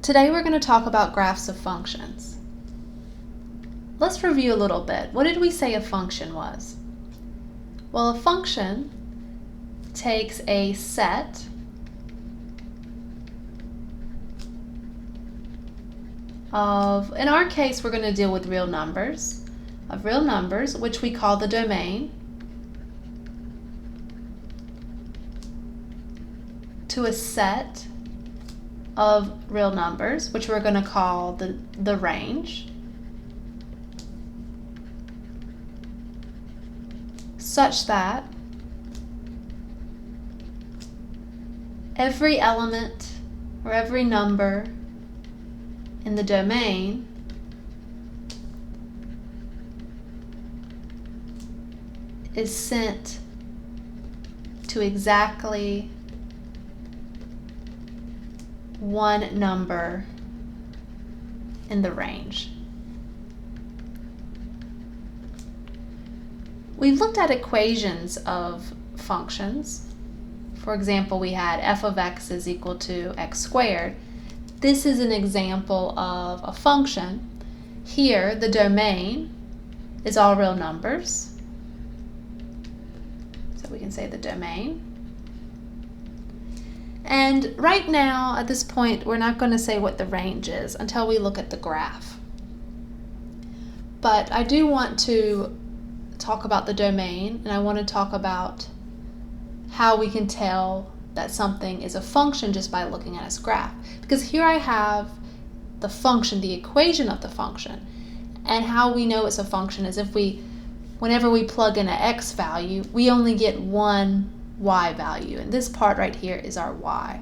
Today we're going to talk about graphs of functions. Let's review a little bit. What did we say a function was? Well, a function takes a set of, in our case, we're going to deal with real numbers, which we call the domain, to a set of real numbers, which we're going to call the range, such that every element or every number in the domain is sent to exactly one number in the range. We've looked at equations of functions. For example, we had f of x is equal to x squared. This is an example of a function. Here, the domain is all real numbers. So we can say the domain. And right now, at this point, we're not going to say what the range is until we look at the graph. But I do want to talk about the domain, and I want to talk about how we can tell that something is a function just by looking at its graph. Because here I have the function, the equation of the function, and how we know it's a function is whenever we plug in an x value, we only get one y value, and this part right here is our y.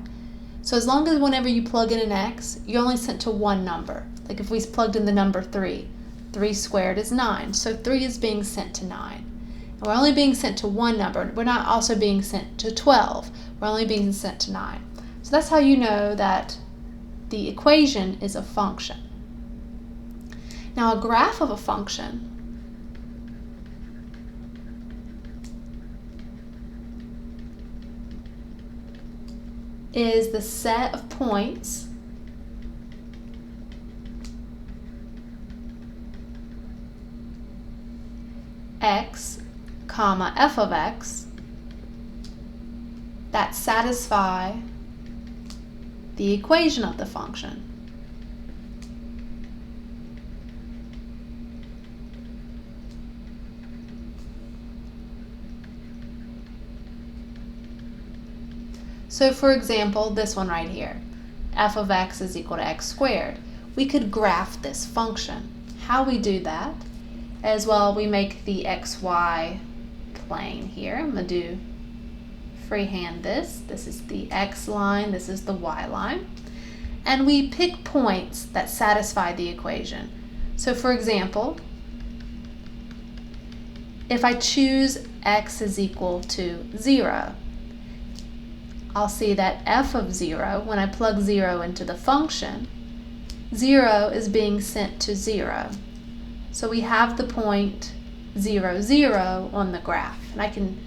So as long as whenever you plug in an x, you're only sent to one number. Like if we plugged in the number 3 squared is 9, so 3 is being sent to 9. And we're only being sent to one number. We're not also being sent to 12. We're only being sent to 9. So that's how you know that the equation is a function. Now a graph of a function is the set of points x, comma, f of x that satisfy the equation of the function. So for example, this one right here, f of x is equal to x squared. We could graph this function. How we do that as well, we make the xy plane here. I'm going to do freehand this. This is the x line, this is the y line. And we pick points that satisfy the equation. So for example, if I choose x is equal to 0, I'll see that f of 0, when I plug 0 into the function, 0 is being sent to 0. So we have the point 0, 0 on the graph. And I can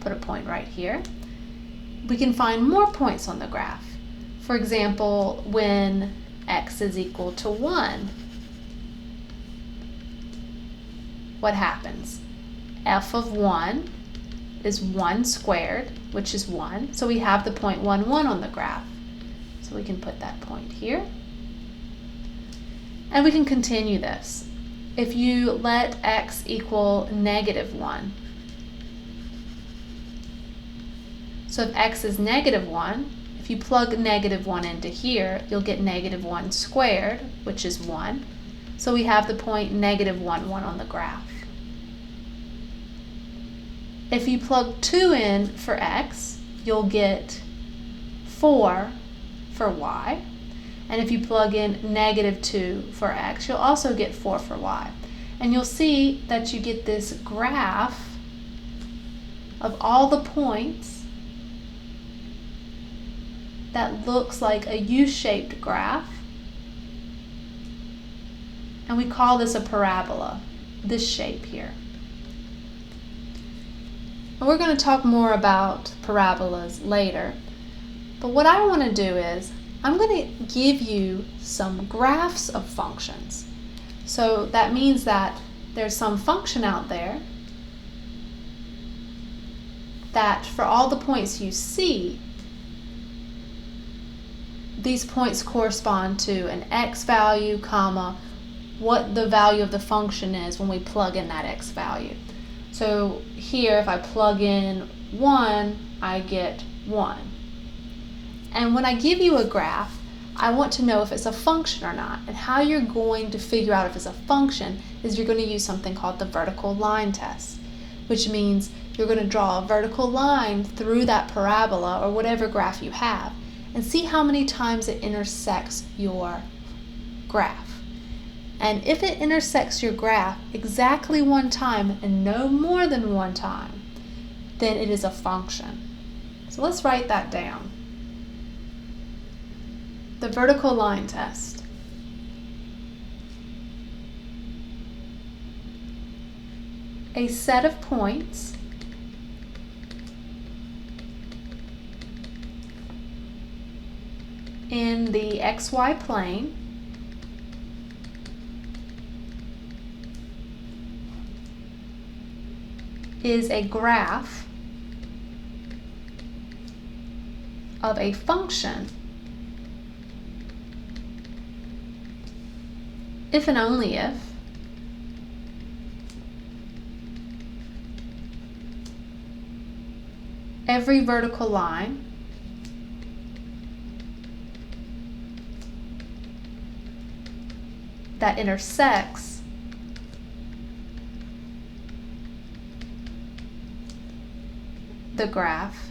put a point right here. We can find more points on the graph. For example, when x is equal to 1, what happens? F of 1 is 1 squared, which is 1. So we have the point 1, 1 on the graph. So we can put that point here. And we can continue this. If you let x equal -1, so if x is -1, if you plug -1 into here, you'll get -1 squared, which is 1. So we have the point -1, 1 on the graph. If you plug 2 in for x, you'll get 4 for y. And if you plug in -2 for x, you'll also get 4 for y. And you'll see that you get this graph of all the points that looks like a U-shaped graph. And we call this a parabola, this shape here. And we're going to talk more about parabolas later. But what I want to do is, I'm going to give you some graphs of functions. So that means that there's some function out there that for all the points you see, these points correspond to an x value, comma, what the value of the function is when we plug in that x value. So here, if I plug in 1, I get 1. And when I give you a graph, I want to know if it's a function or not. And how you're going to figure out if it's a function is you're going to use something called the vertical line test, which means you're going to draw a vertical line through that parabola or whatever graph you have and see how many times it intersects your graph. And if it intersects your graph exactly one time and no more than one time, then it is a function. So let's write that down. The vertical line test. A set of points in the xy plane is a graph of a function if and only if every vertical line that intersects the graph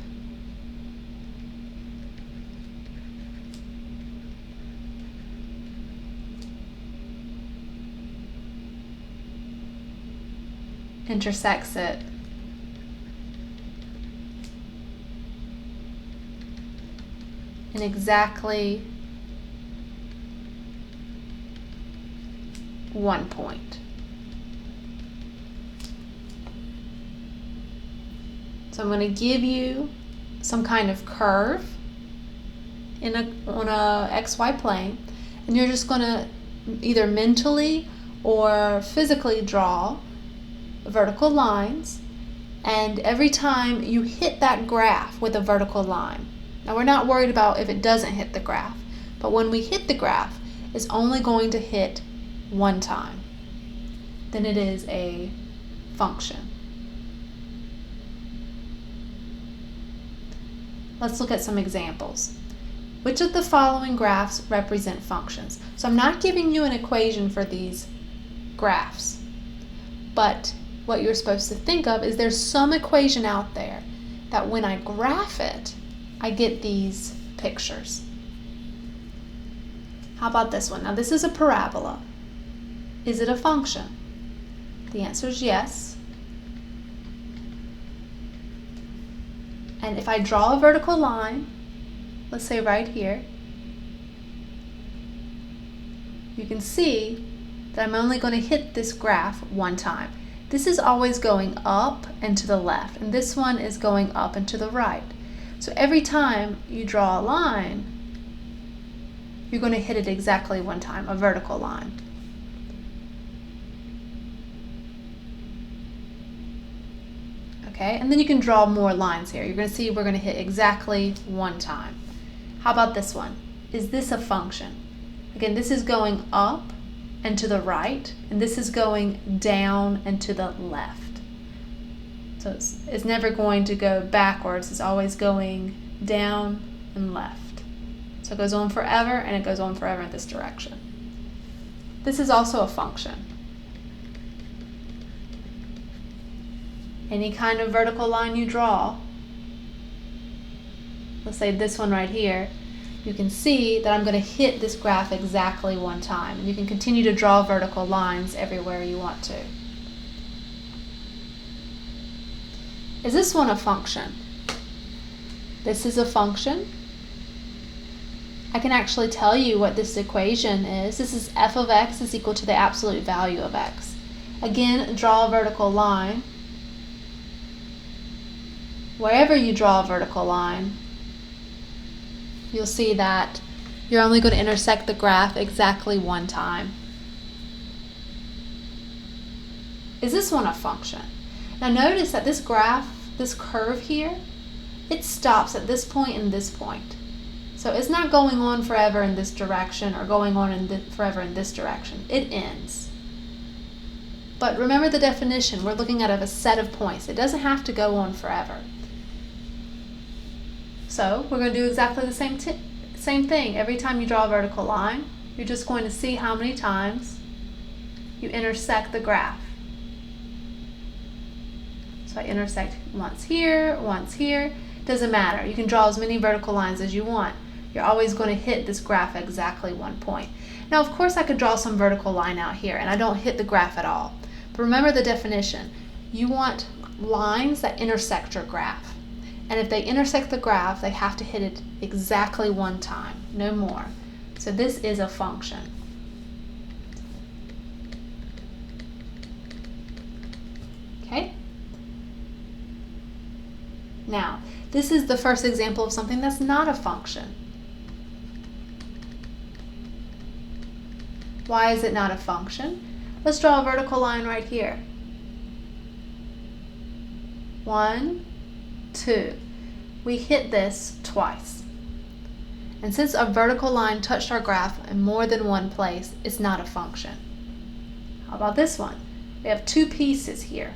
intersects it in exactly one point. So I'm going to give you some kind of curve on a XY plane, and you're just going to either mentally or physically draw vertical lines, and every time you hit that graph with a vertical line. Now we're not worried about if it doesn't hit the graph, but when we hit the graph, it's only going to hit one time. Then it is a function. Let's look at some examples. Which of the following graphs represent functions? So I'm not giving you an equation for these graphs, but what you're supposed to think of is there's some equation out there that when I graph it, I get these pictures. How about this one? Now this is a parabola. Is it a function? The answer is yes. And if I draw a vertical line, let's say right here, you can see that I'm only going to hit this graph one time. This is always going up and to the left, and this one is going up and to the right. So every time you draw a line, you're going to hit it exactly one time, a vertical line. Okay, and then you can draw more lines here. You're going to see we're going to hit exactly one time. How about this one? Is this a function? Again, this is going up and to the right, and this is going down and to the left. So it's never going to go backwards, it's always going down and left. So it goes on forever, and it goes on forever in this direction. This is also a function. Any kind of vertical line you draw, let's say this one right here, you can see that I'm going to hit this graph exactly one time. And you can continue to draw vertical lines everywhere you want to. Is this one a function? This is a function. I can actually tell you what this equation is. This is f of x is equal to the absolute value of x. Again, draw a vertical line. Wherever you draw a vertical line, you'll see that you're only going to intersect the graph exactly one time. Is this one a function? Now notice that this graph, this curve here, it stops at this point and this point. So it's not going on forever in this direction or going on forever in this direction. It ends. But remember the definition, we're looking at a set of points. It doesn't have to go on forever. So we're going to do exactly the same thing. Every time you draw a vertical line, you're just going to see how many times you intersect the graph. So I intersect once here, doesn't matter. You can draw as many vertical lines as you want. You're always going to hit this graph at exactly one point. Now, of course, I could draw some vertical line out here and I don't hit the graph at all. But remember the definition. You want lines that intersect your graph. And if they intersect the graph, they have to hit it exactly one time, no more. So this is a function. Okay? Now, this is the first example of something that's not a function. Why is it not a function? Let's draw a vertical line right here. 1, 2. We hit this twice. And since a vertical line touched our graph in more than one place, it's not a function. How about this one? We have two pieces here.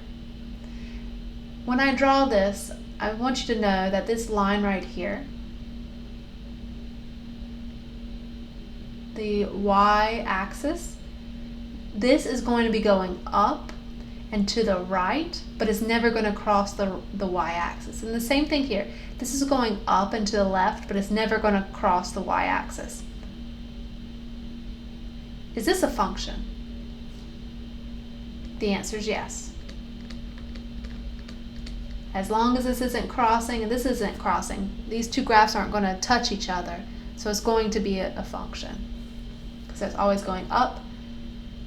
When I draw this, I want you to know that this line right here, the y-axis, this is going to be going up and to the right, but it's never going to cross the y-axis. And the same thing here. This is going up and to the left, but it's never going to cross the y-axis. Is this a function? The answer is yes. As long as this isn't crossing and this isn't crossing, these two graphs aren't going to touch each other. So it's going to be a function. So it's always going up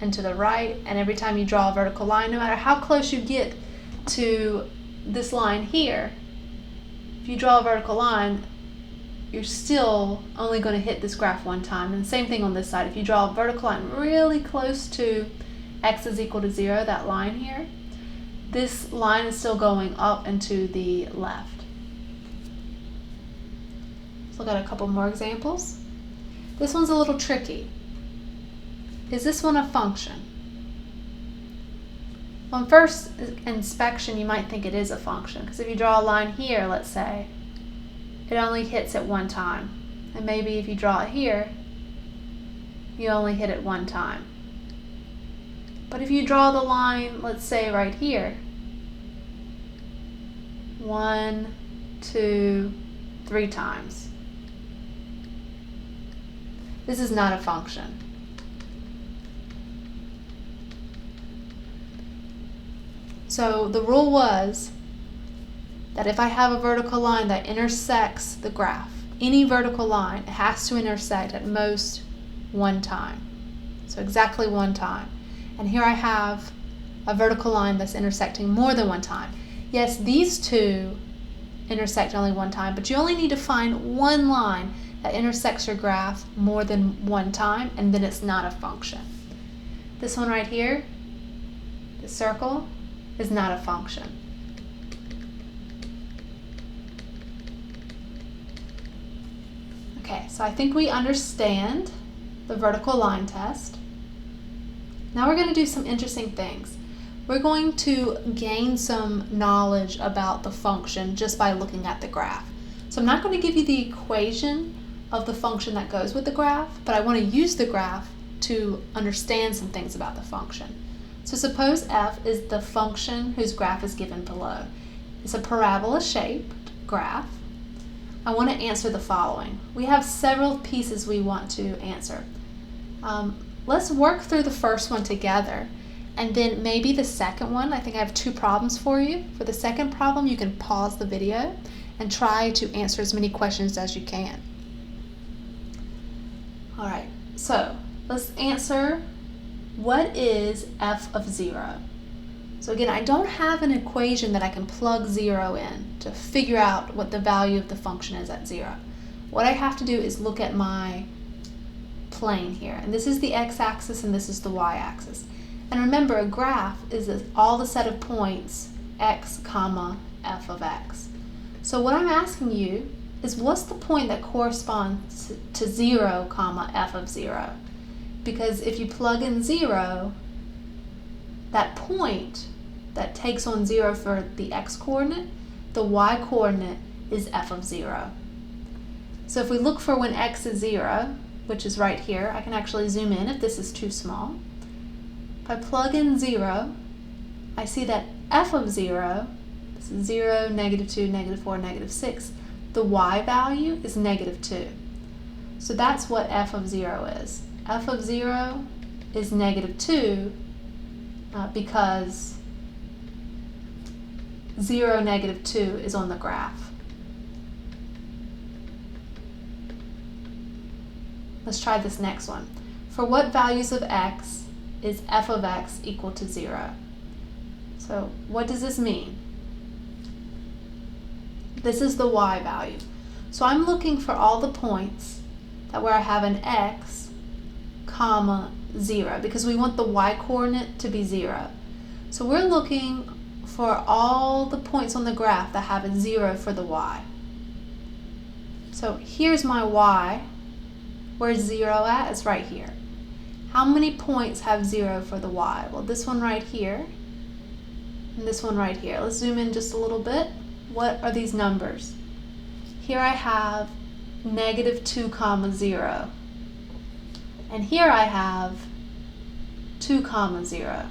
and to the right, and every time you draw a vertical line, no matter how close you get to this line here, if you draw a vertical line, you're still only going to hit this graph one time. And same thing on this side. If you draw a vertical line really close to x is equal to 0, that line here, this line is still going up and to the left. Let's look at a couple more examples. This one's a little tricky. Is this one a function? On first inspection, you might think it is a function, because if you draw a line here, let's say, it only hits it one time. And maybe if you draw it here, you only hit it one time. But if you draw the line, let's say right here, 1, 2, 3 times. This is not a function. So the rule was that if I have a vertical line that intersects the graph, any vertical line, it has to intersect at most one time. So exactly one time. And here I have a vertical line that's intersecting more than one time. Yes, these two intersect only one time, but you only need to find one line that intersects your graph more than one time, and then it's not a function. This one right here, the circle, is not a function. Okay, so I think we understand the vertical line test. Now we're going to do some interesting things. We're going to gain some knowledge about the function just by looking at the graph. So I'm not going to give you the equation of the function that goes with the graph, but I want to use the graph to understand some things about the function. So suppose f is the function whose graph is given below. It's a parabola-shaped graph. I want to answer the following. We have several pieces we want to answer. Let's work through the first one together, and then maybe the second one. I think I have 2 problems for you. For the second problem, you can pause the video and try to answer as many questions as you can. All right, so let's answer, what is f of 0? So again, I don't have an equation that I can plug 0 in to figure out what the value of the function is at 0. What I have to do is look at my plane here, and this is the x-axis and this is the y-axis. And remember, a graph is all the set of points x comma f of x. So what I'm asking you is, what's the point that corresponds to 0 comma f of 0? Because if you plug in 0, that point that takes on 0 for the x-coordinate, the y-coordinate is f of 0. So if we look for when x is 0, which is right here, I can actually zoom in if this is too small. If I plug in 0, I see that f of 0, this is 0, -2, -4, -6, the y value is -2. So that's what f of 0 is. F of 0 is -2 because 0, -2 is on the graph. Let's try this next one. For what values of x is f of x equal to 0? So what does this mean? This is the y value. So I'm looking for all the points that where I have an x, comma, 0, because we want the y-coordinate to be 0. So we're looking for all the points on the graph that have a 0 for the y. So here's my y. Where's 0 at? It's right here. How many points have 0 for the y? Well, this one right here and this one right here. Let's zoom in just a little bit. What are these numbers? Here I have -2 comma 0. And here I have 2 comma 0.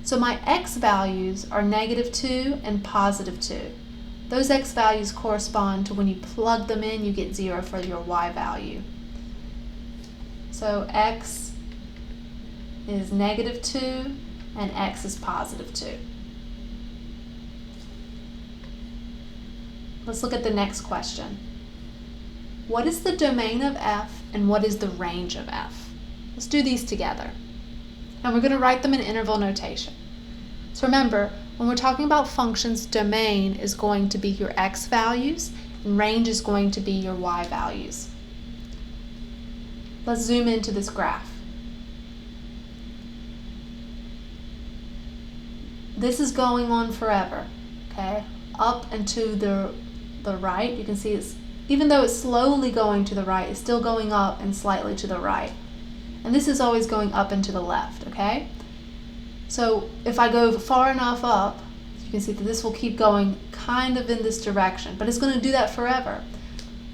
So my x values are -2 and +2. Those x values correspond to when you plug them in, you get 0 for your y value. So x is -2 and x is +2. Let's look at the next question. What is the domain of f and what is the range of f? Let's do these together. And we're going to write them in interval notation. So remember, when we're talking about functions, domain is going to be your x values and range is going to be your y values. Let's zoom into this graph. This is going on forever, okay? Up and to the right, you can see it's, even though it's slowly going to the right, it's still going up and slightly to the right. And this is always going up and to the left, okay? So if I go far enough up, you can see that this will keep going kind of in this direction, but it's going to do that forever.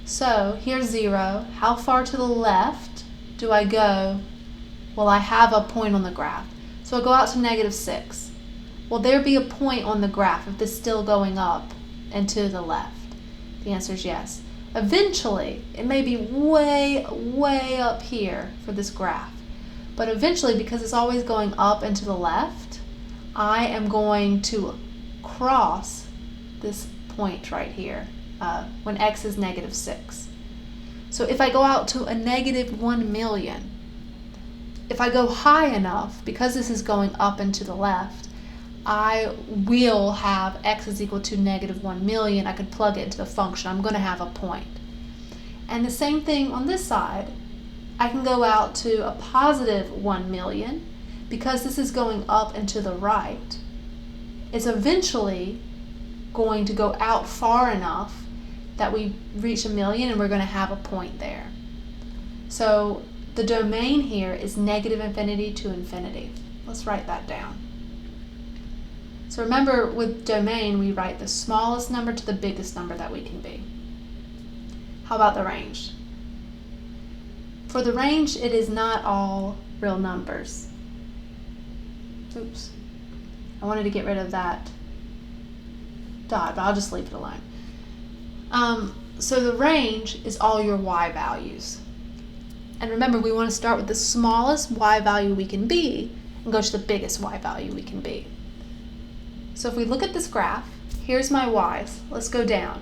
So here's 0. How far to the left do I go? Well, I have a point on the graph. So I go out to -6. Will there be a point on the graph if this is still going up and to the left? The answer is yes. Eventually, it may be way, way up here for this graph. But eventually, because it's always going up and to the left, I am going to cross this point right here when x is -6. So if I go out to a -1 million, if I go high enough, because this is going up and to the left, I will have x is equal to -1 million. I could plug it into the function. I'm going to have a point. And the same thing on this side. I can go out to a +1 million. Because this is going up and to the right, it's eventually going to go out far enough that we reach a million and we're going to have a point there. So the domain here is -infinity to infinity. Let's write that down. So remember, with domain, we write the smallest number to the biggest number that we can be. How about the range? For the range, it is not all real numbers. Oops. I wanted to get rid of that dot, but I'll just leave it alone. So the range is all your y values. And remember, we want to start with the smallest y value we can be and go to the biggest y value we can be. So if we look at this graph, here's my y's. Let's go down.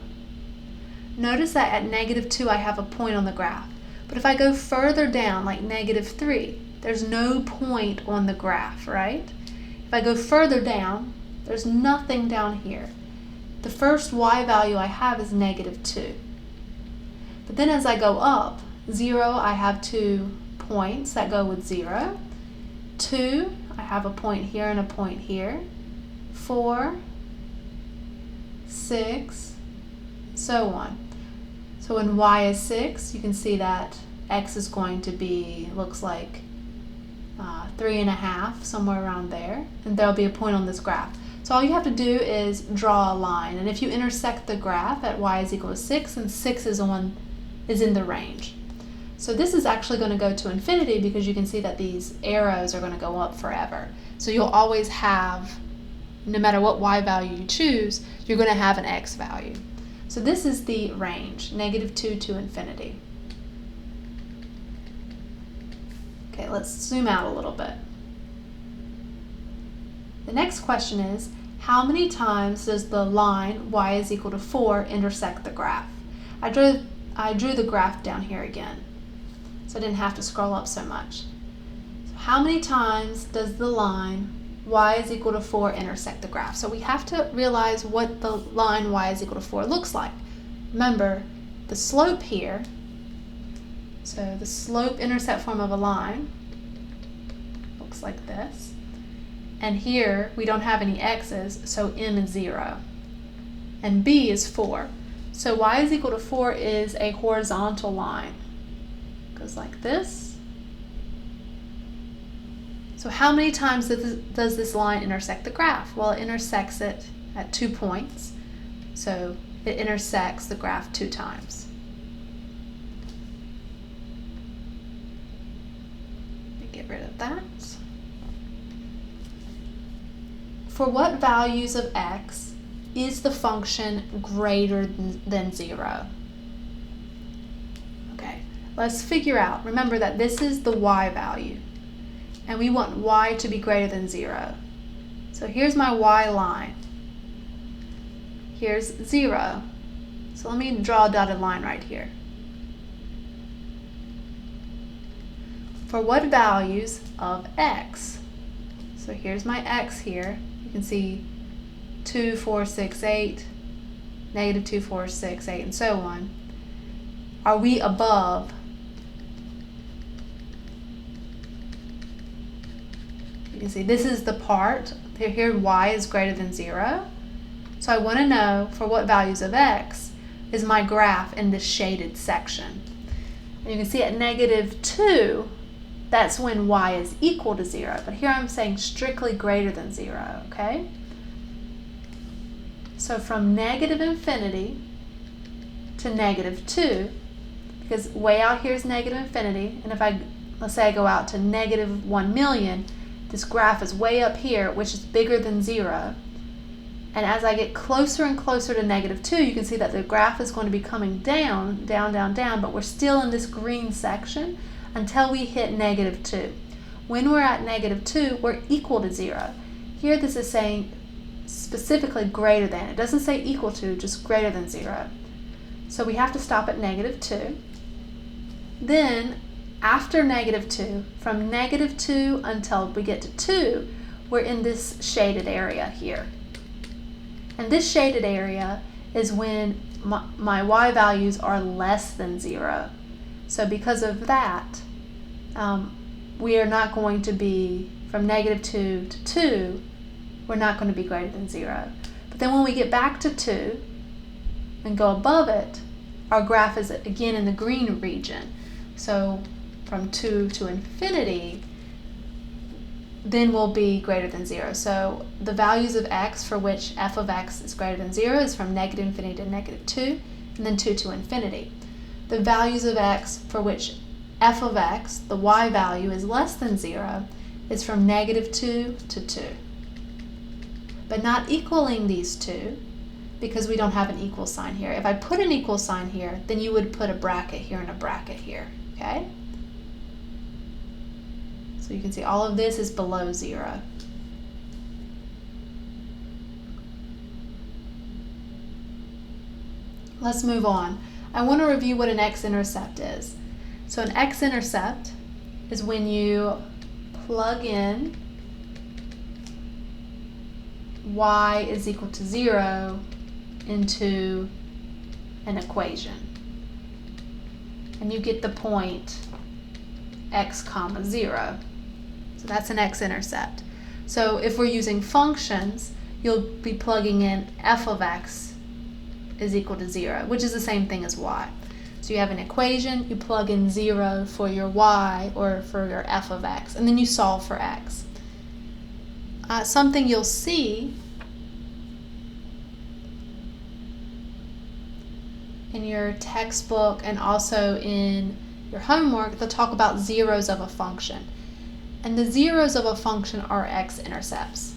Notice that at -2 I have a point on the graph. But if I go further down, like -3, there's no point on the graph, right? If I go further down, there's nothing down here. The first y value I have is -2. But then as I go up, 0, I have 2 points that go with 0. 2, I have a point here and a point here. 4, 6, so on. So when y is 6, you can see that x is going to be, looks like 3.5, somewhere around there, and there'll be a point on this graph. So all you have to do is draw a line, and if you intersect the graph at y is equal to 6, and 6 is in the range. So this is actually going to go to infinity because you can see that these arrows are going to go up forever. So you'll always have, no matter what y value you choose, you're going to have an x value. So this is the range, -2 to infinity. Okay, let's zoom out a little bit. The next question is, how many times does the line y is equal to 4 intersect the graph? I drew the graph down here again, so I didn't have to scroll up so much. So how many times does the line y is equal to 4 intersect the graph? So we have to realize what the line y is equal to 4 looks like. Remember, the slope here, so the slope-intercept form of a line looks like this. And here we don't have any x's, so m is 0. And b is 4. So y is equal to 4 is a horizontal line. It goes like this. So how many times does this line intersect the graph? Well, it intersects it at 2 points. So it intersects the graph 2 times. Get rid of that. For what values of x is the function greater than 0? Okay, let's figure out. Remember that this is the y value, and we want y to be greater than 0. So here's my y line. Here's 0. So let me draw a dotted line right here. For what values of x? So here's my x here. You can see 2, 4, 6, 8, -2, 4, 6, 8, and so on. Are we above you can see this is the part here y is greater than 0. So I want to know for what values of x is my graph in this shaded section. And you can see at -2, that's when y is equal to 0. But here I'm saying strictly greater than 0, okay? So from -infinity to -2, because way out here is -infinity, and if let's say I go out to -1,000,000, this graph is way up here, which is bigger than 0. And as I get closer and closer to -2, you can see that the graph is going to be coming down, down, down, down, but we're still in this green section until we hit -2. When we're at -2, we're equal to 0. Here this is saying specifically greater than. It doesn't say equal to, just greater than 0. So we have to stop at -2. Then after -2, from -2 until we get to 2, we're in this shaded area here. And this shaded area is when my y values are less than 0. So because of that, we are not going to be, from -2 to 2, we're not going to be greater than 0. But then when we get back to 2 and go above it, our graph is again in the green region. So from 2 to infinity, then we'll be greater than 0. So the values of x for which f of x is greater than 0 is from -infinity to -2, and then 2 to infinity. The values of x for which f of x, the y value, is less than 0 is from -2 to 2. But not equaling these two, because we don't have an equal sign here. If I put an equal sign here, then you would put a bracket here and a bracket here, okay? So you can see all of this is below 0. Let's move on. I want to review what an x-intercept is. So an x-intercept is when you plug in y is equal to 0 into an equation. And you get the point x comma 0. So that's an x-intercept. So if we're using functions, you'll be plugging in f of x is equal to 0, which is the same thing as y. So you have an equation, you plug in 0 for your y or for your f of x, and then you solve for x. Something you'll see in your textbook and also in your homework, they'll talk about zeros of a function. And the zeros of a function are x-intercepts.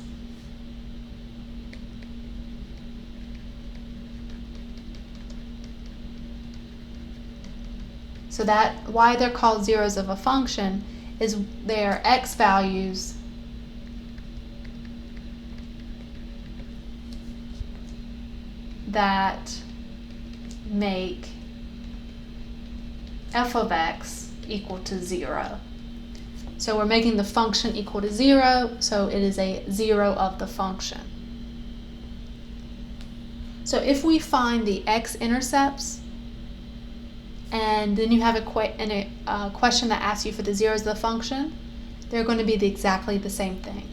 So that why they're called zeros of a function is they are x values that make f of x equal to 0. So we're making the function equal to 0, so it is a zero of the function. So if we find the x-intercepts, and then you have a question that asks you for the zeros of the function, they're going to be exactly the same thing.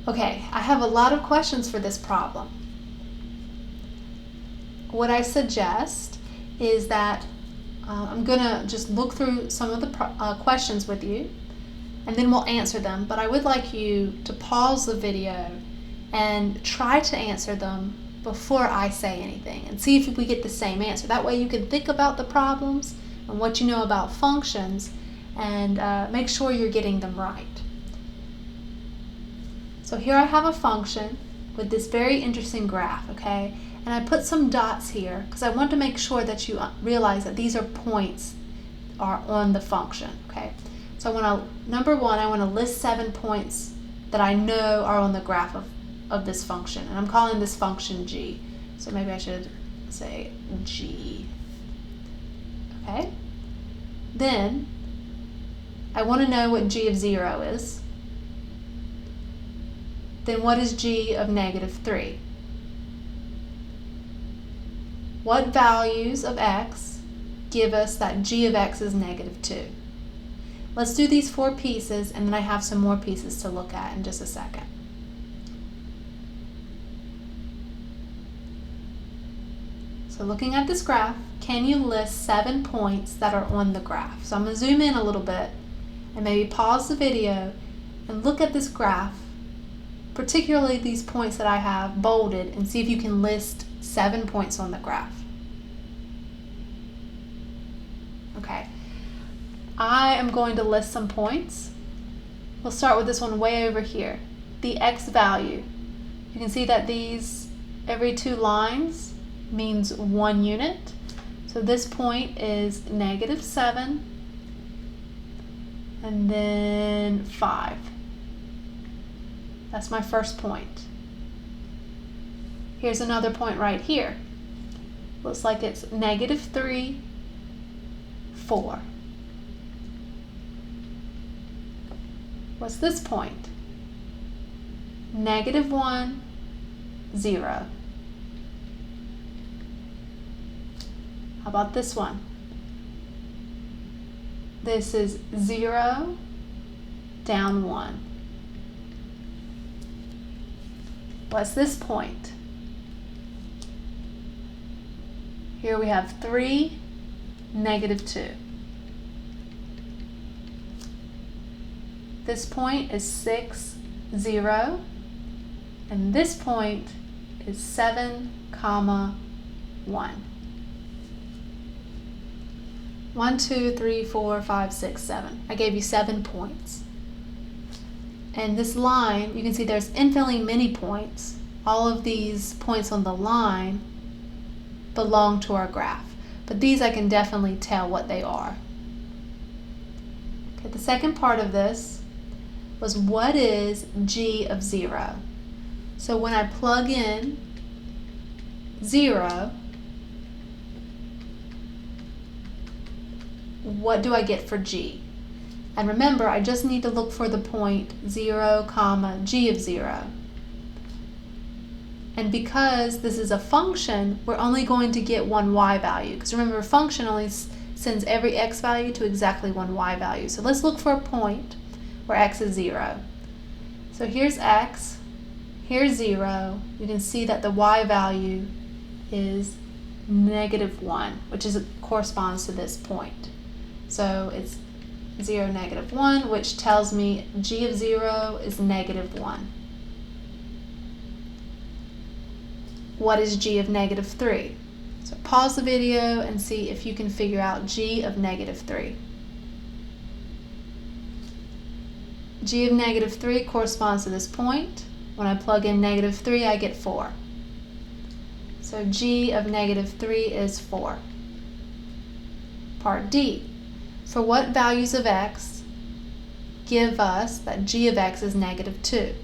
Okay, I have a lot of questions for this problem. What I suggest is that I'm going to just look through some of the questions with you, and then we'll answer them. But I would like you to pause the video and try to answer them before I say anything and see if we get the same answer. That way you can think about the problems and what you know about functions and make sure you're getting them right. So here I have a function with this very interesting graph, okay? And I put some dots here because I want to make sure that you realize that these are points are on the function, okay? So number one, I want to list 7 points that I know are on the graph of this function, and I'm calling this function g. So maybe I should say g, okay? Then I want to know what g of 0 is. Then what is g of -3? What values of x give us that g of x is -2? Let's do these 4 pieces, and then I have some more pieces to look at in just a second. So looking at this graph, can you list 7 points that are on the graph? So I'm going to zoom in a little bit and maybe pause the video and look at this graph, particularly these points that I have bolded, and see if you can list 7 points on the graph. Okay, I am going to list some points. We'll start with this one way over here, the x value. You can see that these, every 2 lines means 1 unit. So this point is -7 and then 5. That's my first point. Here's another point right here. Looks like it's -3, 4. What's this point? -1, 0. How about this one? This is 0, down 1. What's this point? Here we have 3, -2. This point is 6, 0. And this point is 7, 1. 1, 2, 3, 4, 5, 6, 7. I gave you 7 points. And this line, you can see there's infinitely many points. All of these points on the line belong to our graph. But these I can definitely tell what they are. Okay, the second part of this was what is g of 0? So when I plug in 0, what do I get for g? And remember, I just need to look for the point 0, g of 0. And because this is a function, we're only going to get one y value. Because remember, a function only sends every x value to exactly one y value. So let's look for a point where x is 0. So here's x, here's 0. You can see that the y value is -1, which corresponds to this point. So it's 0, -1, which tells me g of 0 is -1. What is g of -3? So pause the video and see if you can figure out g of -3. G of -3 corresponds to this point. When I plug in -3, I get 4. So g of -3 is 4. Part D. For what values of x give us that g of x is -2?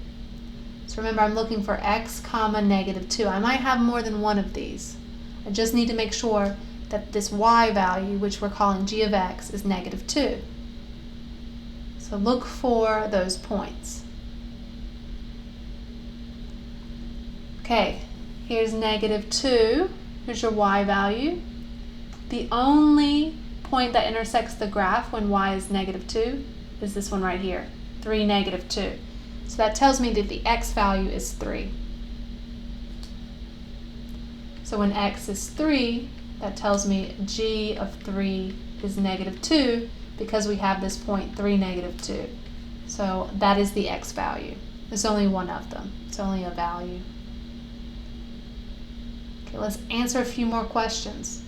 So remember, I'm looking for x comma -2. I might have more than one of these. I just need to make sure that this y value, which we're calling g of x, is -2. So look for those points. Okay, here's -2. Here's your y value. The only point that intersects the graph when y is -2 is this one right here, 3, -2. So that tells me that the x value is 3. So when x is 3, that tells me g of 3 is -2 because we have this point 3, -2. So that is the x value. It's only one of them. It's only a value. Okay, let's answer a few more questions.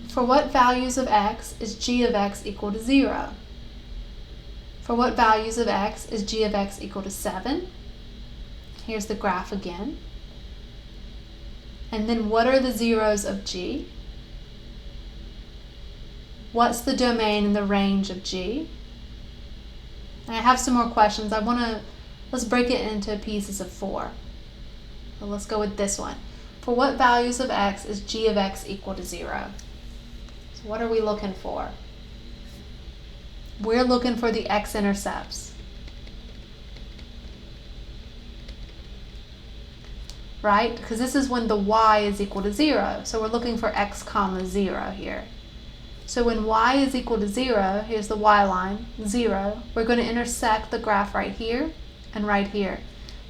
For what values of x is g of x equal to 0? For what values of x is g of x equal to 7? Here's the graph again. And then what are the zeros of g? What's the domain and the range of g? And I have some more questions. Let's break it into pieces of 4. Well, let's go with this one. For what values of x is g of x equal to 0? So what are we looking for? We're looking for the x-intercepts. Right? Because this is when the y is equal to 0. So we're looking for x comma 0 here. So when y is equal to 0, here's the y line, 0, we're going to intersect the graph right here and right here.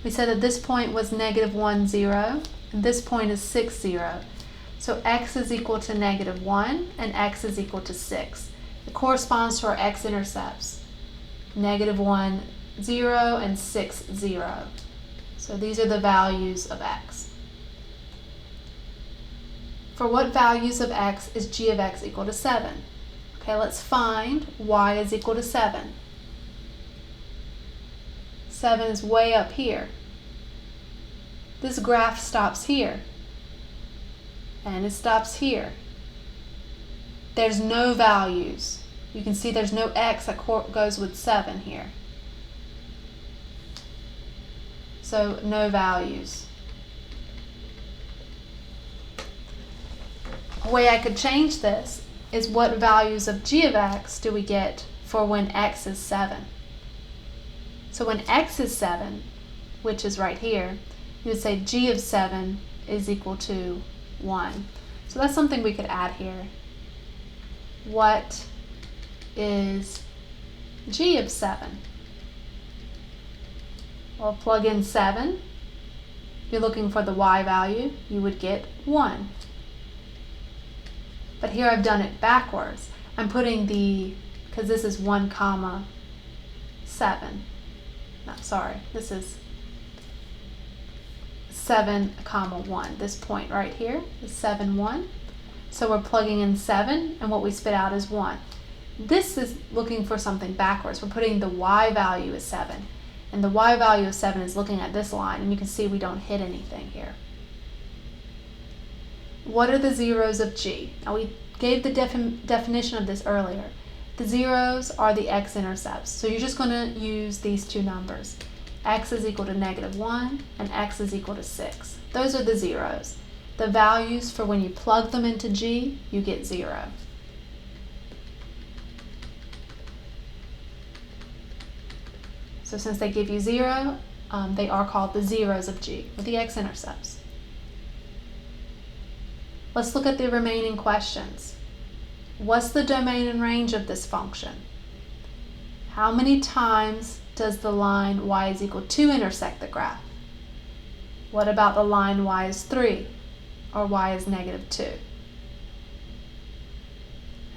We said that this point was -1, 0, and this point is 6, 0. So x is equal to -1 and x is equal to 6. It corresponds to our x-intercepts, -1, 0, and 6, 0. So these are the values of x. For what values of x is g of x equal to 7? Okay, let's find y is equal to 7. 7 is way up here. This graph stops here. And it stops here. There's no values. You can see there's no x that goes with 7 here. So no values. A way I could change this is what values of g of x do we get for when x is 7? So when x is 7, which is right here, you would say g of 7 is equal to 1. So that's something we could add here. What is g of 7? Well, plug in 7. You're looking for the y value. You would get 1. But here I've done it backwards. I'm putting because this is 1 comma 7. No, sorry, this is 7 comma 1. This point right here is 7, 1. So we're plugging in 7, and what we spit out is 1. This is looking for something backwards. We're putting the y value as 7. And the y value of 7 is looking at this line, and you can see we don't hit anything here. What are the zeros of g? Now we gave the definition of this earlier. The zeros are the x-intercepts. So you're just going to use these two numbers. X is equal to -1 and x is equal to 6. Those are the zeros. The values for when you plug them into g, you get 0. So since they give you 0, they are called the zeros of G, with the x-intercepts. Let's look at the remaining questions. What's the domain and range of this function? How many times does the line y is equal 2 intersect the graph? What about the line y is 3 or y is negative 2?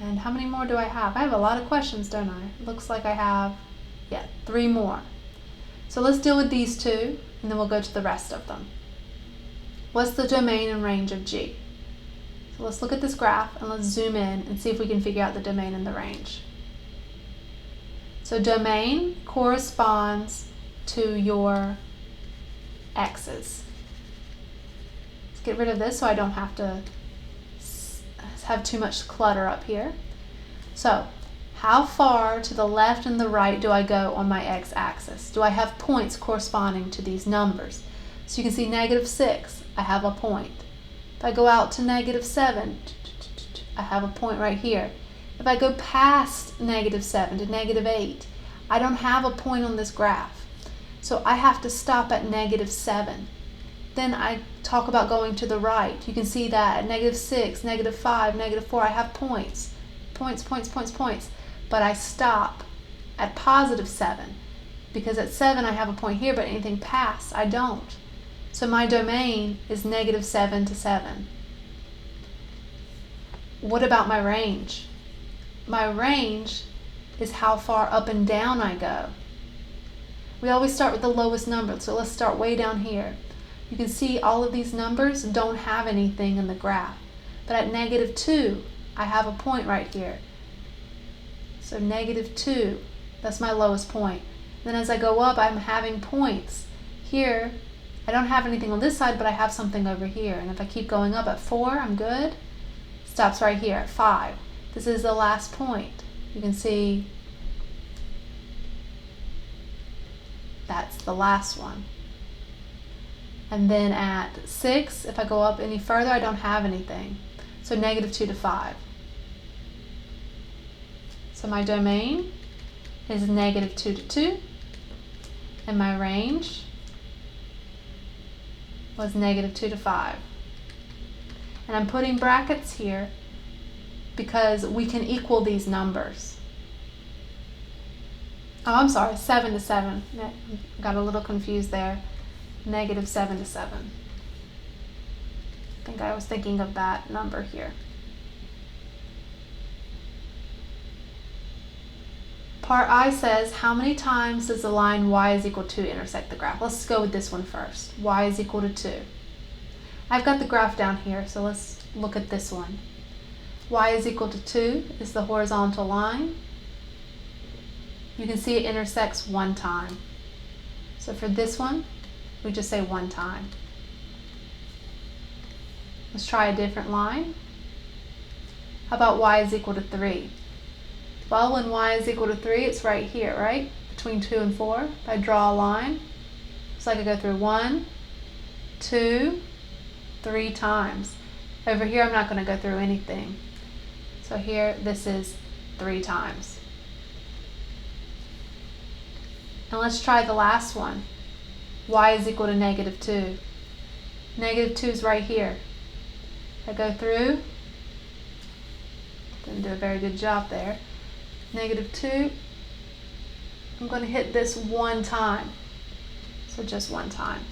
And how many more do I have? I have a lot of questions, don't I? It looks like I have, 3 more. So let's deal with these two, and then we'll go to the rest of them. What's the domain and range of G? So let's look at this graph, and let's zoom in and see if we can figure out the domain and the range. So domain corresponds to your x's. Let's get rid of this so I don't have to have too much clutter up here. So how far to the left and the right do I go on my x-axis? Do I have points corresponding to these numbers? So you can see -6, I have a point. If I go out to -7, I have a point right here. If I go past -7 to -8, I don't have a point on this graph. So I have to stop at -7. Then I talk about going to the right. You can see that at -6, -5, -4, I have points. Points. But I stop at +7 because at 7 I have a point here, but anything past I don't. So my domain is -7 to 7. What about my range? My range is how far up and down I go. We always start with the lowest number, so let's start way down here. You can see all of these numbers don't have anything in the graph. But at -2, I have a point right here. So -2, that's my lowest point. Then as I go up, I'm having points. Here, I don't have anything on this side, but I have something over here. And if I keep going up at 4, I'm good. Stops right here at 5. This is the last point. You can see that's the last one. And then at 6, if I go up any further, I don't have anything. So -2 to 5. So my domain is -2 to 2, and my range was -2 to 5. And I'm putting brackets here because we can equal these numbers. Oh, I'm sorry, 7 to 7. Got a little confused there. -7 to 7. I think I was thinking of that number here. Part I says, how many times does the line y is equal 2 intersect the graph? Let's go with this one first. Y is equal to 2. I've got the graph down here, so let's look at this one. Y is equal to 2 is the horizontal line. You can see it intersects 1 time. So for this one, we just say 1 time. Let's try a different line. How about y is equal to 3? Well, when y is equal to 3, it's right here, right? Between 2 and 4. If I draw a line, it's like I go through 1, 2, 3 times. Over here, I'm not going to go through anything. So here, this is 3 times. And let's try the last one. Y is equal to -2. -2 is right here. If I go through, didn't do a very good job there. -2, I'm going to hit this 1 time. So just 1 time.